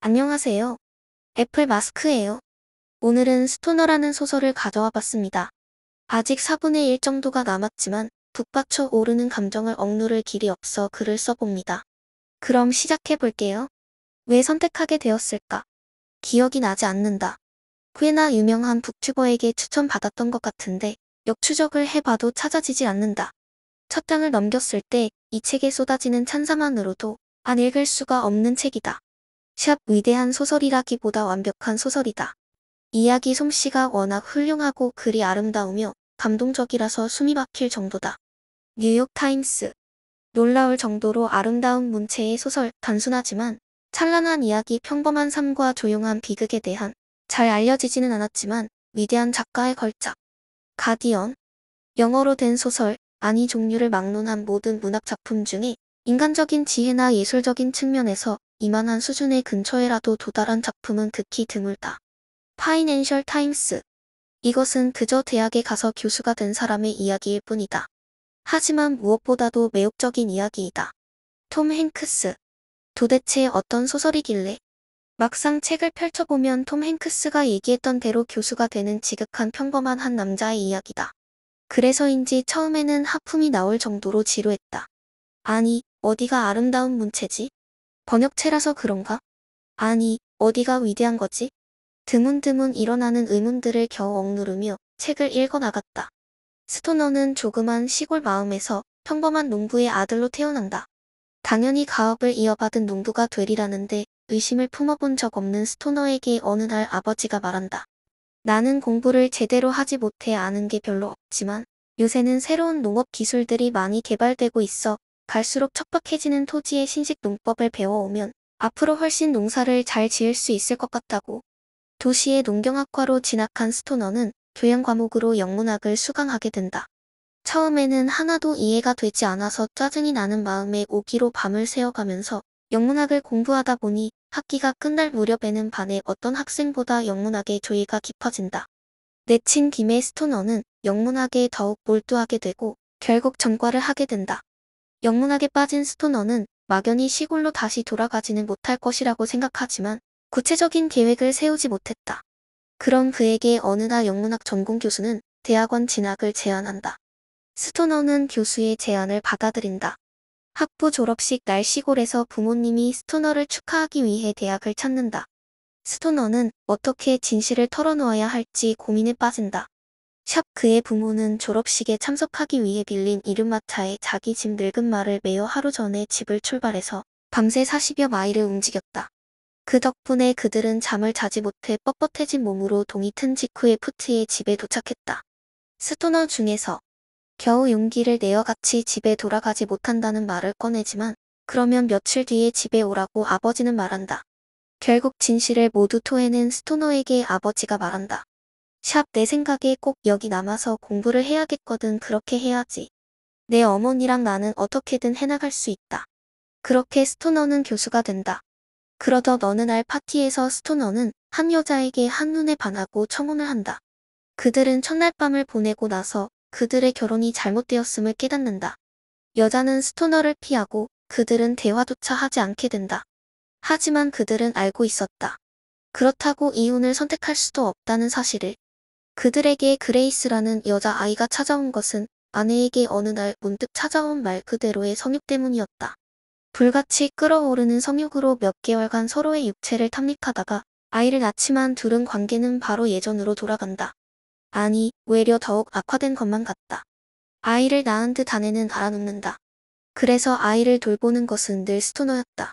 안녕하세요. 애플 마스크예요. 오늘은 스토너라는 소설을 가져와 봤습니다. 아직 4분의 1 정도가 남았지만 북받쳐 오르는 감정을 억누를 길이 없어 글을 써봅니다. 그럼 시작해 볼게요. 왜 선택하게 되었을까? 기억이 나지 않는다. 꽤나 유명한 북튜버에게 추천받았던 것 같은데 역추적을 해봐도 찾아지지 않는다. 첫 장을 넘겼을 때 이 책에 쏟아지는 찬사만으로도 안 읽을 수가 없는 책이다. 샵 위대한 소설이라기보다 완벽한 소설이다. 이야기 솜씨가 워낙 훌륭하고 글이 아름다우며 감동적이라서 숨이 막힐 정도다. 뉴욕타임스. 놀라울 정도로 아름다운 문체의 소설, 단순하지만 찬란한 이야기, 평범한 삶과 조용한 비극에 대한 잘 알려지지는 않았지만 위대한 작가의 걸작. 가디언. 영어로 된 소설, 아니 종류를 막론한 모든 문학 작품 중에 인간적인 지혜나 예술적인 측면에서 이만한 수준의 근처에라도 도달한 작품은 극히 드물다. 파이낸셜 타임스. 이것은 그저 대학에 가서 교수가 된 사람의 이야기일 뿐이다. 하지만 무엇보다도 매혹적인 이야기이다. 톰 행크스. 도대체 어떤 소설이길래? 막상 책을 펼쳐보면 톰 행크스가 얘기했던 대로 교수가 되는 지극한 평범한 한 남자의 이야기다. 그래서인지 처음에는 하품이 나올 정도로 지루했다. 아니, 어디가 아름다운 문체지? 번역체라서 그런가? 아니, 어디가 위대한 거지? 드문드문 일어나는 의문들을 겨우 억누르며 책을 읽어나갔다. 스토너는 조그만 시골 마음에서 평범한 농부의 아들로 태어난다. 당연히 가업을 이어받은 농부가 되리라는데 의심을 품어본 적 없는 스토너에게 어느 날 아버지가 말한다. 나는 공부를 제대로 하지 못해 아는 게 별로 없지만 요새는 새로운 농업 기술들이 많이 개발되고 있어 갈수록 척박해지는 토지의 신식 농법을 배워오면 앞으로 훨씬 농사를 잘 지을 수 있을 것 같다고. 도시의 농경학과로 진학한 스토너는 교양 과목으로 영문학을 수강하게 된다. 처음에는 하나도 이해가 되지 않아서 짜증이 나는 마음에 오기로 밤을 새워가면서 영문학을 공부하다 보니 학기가 끝날 무렵에는 반의 어떤 학생보다 영문학에 조예가 깊어진다. 내친 김에 스토너는 영문학에 더욱 몰두하게 되고 결국 전과를 하게 된다. 영문학에 빠진 스토너는 막연히 시골로 다시 돌아가지는 못할 것이라고 생각하지만 구체적인 계획을 세우지 못했다. 그런 그에게 어느 날 영문학 전공 교수는 대학원 진학을 제안한다. 스토너는 교수의 제안을 받아들인다. 학부 졸업식 날 시골에서 부모님이 스토너를 축하하기 위해 대학을 찾는다. 스토너는 어떻게 진실을 털어놓아야 할지 고민에 빠진다. 샵 그의 부모는 졸업식에 참석하기 위해 빌린 이륜마차에 자기 집 늙은 말을 메어 하루 전에 집을 출발해서 밤새 40여 마일을 움직였다. 그 덕분에 그들은 잠을 자지 못해 뻣뻣해진 몸으로 동이 튼 직후에 푸트의 집에 도착했다. 스토너 중에서 겨우 용기를 내어 같이 집에 돌아가지 못한다는 말을 꺼내지만 그러면 며칠 뒤에 집에 오라고 아버지는 말한다. 결국 진실을 모두 토해낸 스토너에게 아버지가 말한다. 샵 내 생각에 꼭 여기 남아서 공부를 해야겠거든. 그렇게 해야지. 내 어머니랑 나는 어떻게든 해나갈 수 있다. 그렇게 스토너는 교수가 된다. 그러던 어느 날 파티에서 스토너는 한 여자에게 한눈에 반하고 청혼을 한다. 그들은 첫날 밤을 보내고 나서 그들의 결혼이 잘못되었음을 깨닫는다. 여자는 스토너를 피하고 그들은 대화조차 하지 않게 된다. 하지만 그들은 알고 있었다. 그렇다고 이혼을 선택할 수도 없다는 사실을. 그들에게 그레이스라는 여자아이가 찾아온 것은 아내에게 어느 날 문득 찾아온 말 그대로의 성욕 때문이었다. 불같이 끓어오르는 성욕으로 몇 개월간 서로의 육체를 탐닉하다가 아이를 낳지만 둘은 관계는 바로 예전으로 돌아간다. 아니, 오히려 더욱 악화된 것만 같다. 아이를 낳은 듯 아내는 알아눕는다. 그래서 아이를 돌보는 것은 늘 스토너였다.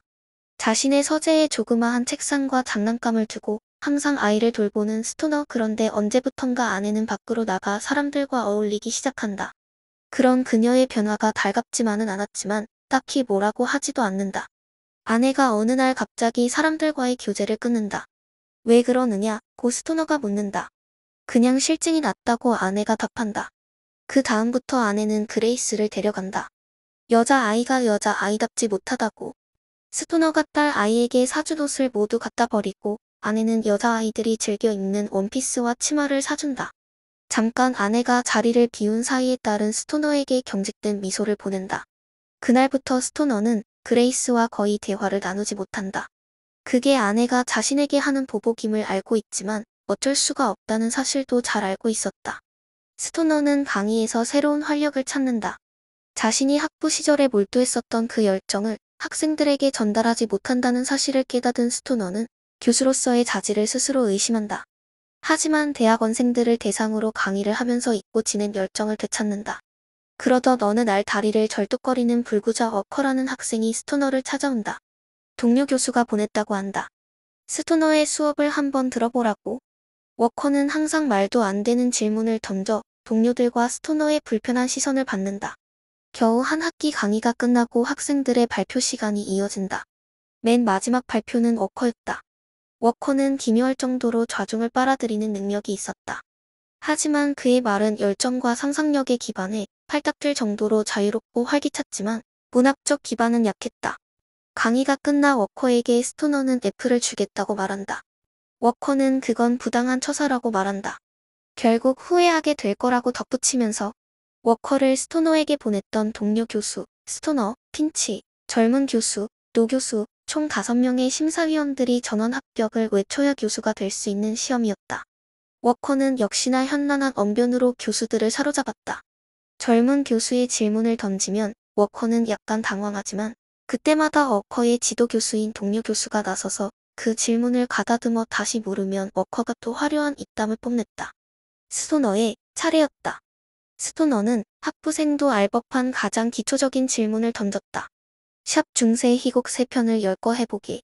자신의 서재에 조그마한 책상과 장난감을 두고 항상 아이를 돌보는 스토너. 그런데 언제부턴가 아내는 밖으로 나가 사람들과 어울리기 시작한다. 그런 그녀의 변화가 달갑지만은 않았지만 딱히 뭐라고 하지도 않는다. 아내가 어느 날 갑자기 사람들과의 교제를 끊는다. 왜 그러느냐? 고 스토너가 묻는다. 그냥 실증이 났다고 아내가 답한다. 그 다음부터 아내는 그레이스를 데려간다. 여자아이가 여자아이답지 못하다고. 스토너가 딸 아이에게 사준 옷을 모두 갖다 버리고 아내는 여자아이들이 즐겨 입는 원피스와 치마를 사준다. 잠깐 아내가 자리를 비운 사이에 딸은 스토너에게 경직된 미소를 보낸다. 그날부터 스토너는 그레이스와 거의 대화를 나누지 못한다. 그게 아내가 자신에게 하는 보복임을 알고 있지만 어쩔 수가 없다는 사실도 잘 알고 있었다. 스토너는 강의에서 새로운 활력을 찾는다. 자신이 학부 시절에 몰두했었던 그 열정을 학생들에게 전달하지 못한다는 사실을 깨닫은 스토너는 교수로서의 자질을 스스로 의심한다. 하지만 대학원생들을 대상으로 강의를 하면서 잊고 지낸 열정을 되찾는다. 그러던 어느 날 다리를 절뚝거리는 불구자 워커라는 학생이 스토너를 찾아온다. 동료 교수가 보냈다고 한다. 스토너의 수업을 한번 들어보라고. 워커는 항상 말도 안 되는 질문을 던져 동료들과 스토너의 불편한 시선을 받는다. 겨우 한 학기 강의가 끝나고 학생들의 발표 시간이 이어진다. 맨 마지막 발표는 워커였다. 워커는 기묘할 정도로 좌중을 빨아들이는 능력이 있었다. 하지만 그의 말은 열정과 상상력에 기반해 팔딱될 정도로 자유롭고 활기찼지만 문학적 기반은 약했다. 강의가 끝나 워커에게 스토너는 F를 주겠다고 말한다. 워커는 그건 부당한 처사라고 말한다. 결국 후회하게 될 거라고 덧붙이면서 워커를 스토너에게 보냈던 동료 교수, 스토너, 핀치, 젊은 교수, 노 교수, 총 5명의 심사위원들이 전원 합격을 외쳐야 교수가 될 수 있는 시험이었다. 워커는 역시나 현란한 언변으로 교수들을 사로잡았다. 젊은 교수의 질문을 던지면 워커는 약간 당황하지만 그때마다 워커의 지도 교수인 동료 교수가 나서서 그 질문을 가다듬어 다시 물으면 워커가 또 화려한 입담을 뽐냈다. 스토너의 차례였다. 스토너는 학부생도 알 법한 가장 기초적인 질문을 던졌다. 샵 중세 희곡 3편을 엮어 해보기.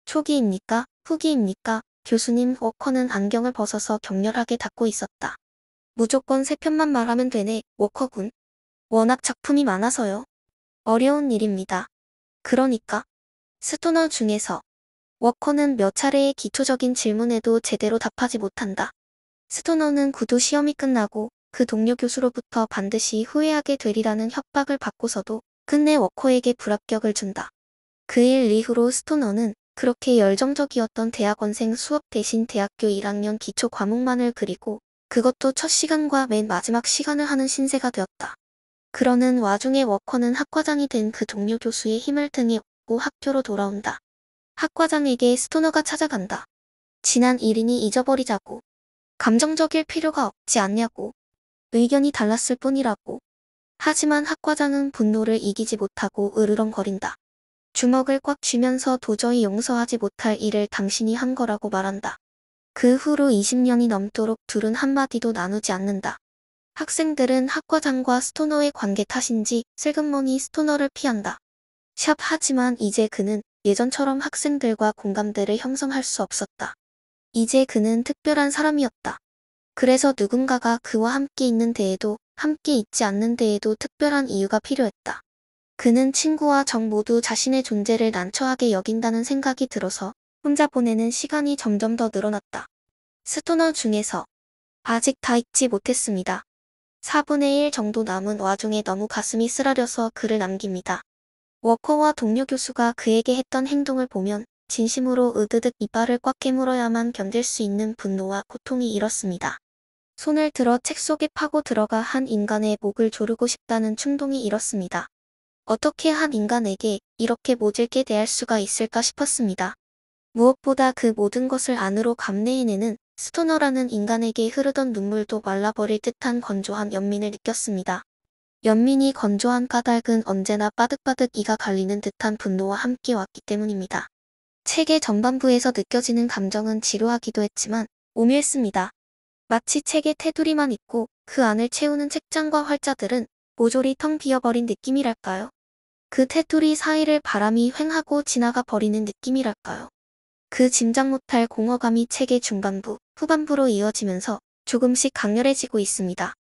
초기입니까? 후기입니까? 교수님. 워커는 안경을 벗어서 격렬하게 닫고 있었다. 무조건 3편만 말하면 되네, 워커군. 워낙 작품이 많아서요. 어려운 일입니다. 그러니까. 스토너 중에서 워커는 몇 차례의 기초적인 질문에도 제대로 답하지 못한다. 스토너는 구두 시험이 끝나고 그 동료 교수로부터 반드시 후회하게 되리라는 협박을 받고서도 끝내 워커에게 불합격을 준다. 그 일 이후로 스토너는 그렇게 열정적이었던 대학원생 수업 대신 대학교 1학년 기초 과목만을 그리고 그것도 첫 시간과 맨 마지막 시간을 하는 신세가 되었다. 그러는 와중에 워커는 학과장이 된 그 동료 교수의 힘을 등에 업고 학교로 돌아온다. 학과장에게 스토너가 찾아간다. 지난 일이니 잊어버리자고. 감정적일 필요가 없지 않냐고. 의견이 달랐을 뿐이라고. 하지만 학과장은 분노를 이기지 못하고 으르렁거린다. 주먹을 꽉 쥐면서 도저히 용서하지 못할 일을 당신이 한 거라고 말한다. 그 후로 20년이 넘도록 둘은 한마디도 나누지 않는다. 학생들은 학과장과 스토너의 관계 탓인지 슬그머니 스토너를 피한다. 샵 하지만 이제 그는 예전처럼 학생들과 공감대를 형성할 수 없었다. 이제 그는 특별한 사람이었다. 그래서 누군가가 그와 함께 있는 데에도 함께 있지 않는 데에도 특별한 이유가 필요했다. 그는 친구와 적 모두 자신의 존재를 난처하게 여긴다는 생각이 들어서 혼자 보내는 시간이 점점 더 늘어났다. 스토너 중에서 아직 다 읽지 못했습니다. 4분의 1 정도 남은 와중에 너무 가슴이 쓰라려서 글을 남깁니다. 워커와 동료 교수가 그에게 했던 행동을 보면 진심으로 으드득 이빨을 꽉 깨물어야만 견딜 수 있는 분노와 고통이 일었습니다. 손을 들어 책 속에 파고 들어가 한 인간의 목을 조르고 싶다는 충동이 일었습니다. 어떻게 한 인간에게 이렇게 모질게 대할 수가 있을까 싶었습니다. 무엇보다 그 모든 것을 안으로 감내해내는 스토너라는 인간에게 흐르던 눈물도 말라버릴 듯한 건조한 연민을 느꼈습니다. 연민이 건조한 까닭은 언제나 빠득빠득 이가 갈리는 듯한 분노와 함께 왔기 때문입니다. 책의 전반부에서 느껴지는 감정은 지루하기도 했지만 오묘했습니다. 마치 책에 테두리만 있고 그 안을 채우는 책장과 활자들은 모조리 텅 비어버린 느낌이랄까요? 그 테두리 사이를 바람이 휑하고 지나가 버리는 느낌이랄까요? 그 짐작 못할 공허감이 책의 중반부, 후반부로 이어지면서 조금씩 강렬해지고 있습니다.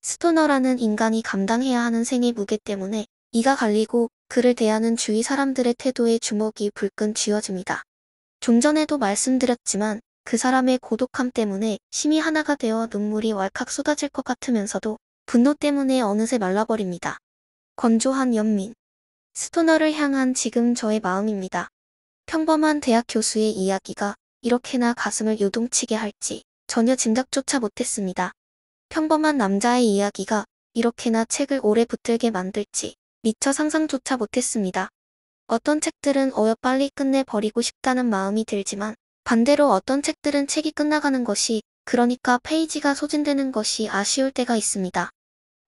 스토너라는 인간이 감당해야 하는 생의 무게 때문에 이가 갈리고 그를 대하는 주위 사람들의 태도에 주먹이 불끈 쥐어집니다. 좀 전에도 말씀드렸지만 그 사람의 고독함 때문에 심이 하나가 되어 눈물이 왈칵 쏟아질 것 같으면서도 분노 때문에 어느새 말라버립니다. 건조한 연민. 스토너를 향한 지금 저의 마음입니다. 평범한 대학 교수의 이야기가 이렇게나 가슴을 요동치게 할지 전혀 짐작조차 못했습니다. 평범한 남자의 이야기가 이렇게나 책을 오래 붙들게 만들지 미처 상상조차 못했습니다. 어떤 책들은 빨리 끝내버리고 싶다는 마음이 들지만 반대로 어떤 책들은 책이 끝나가는 것이, 그러니까 페이지가 소진되는 것이 아쉬울 때가 있습니다.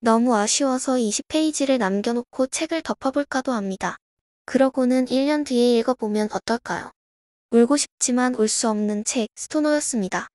너무 아쉬워서 20페이지를 남겨놓고 책을 덮어볼까도 합니다. 그러고는 1년 뒤에 읽어보면 어떨까요? 울고 싶지만 울 수 없는 책, 스토너였습니다.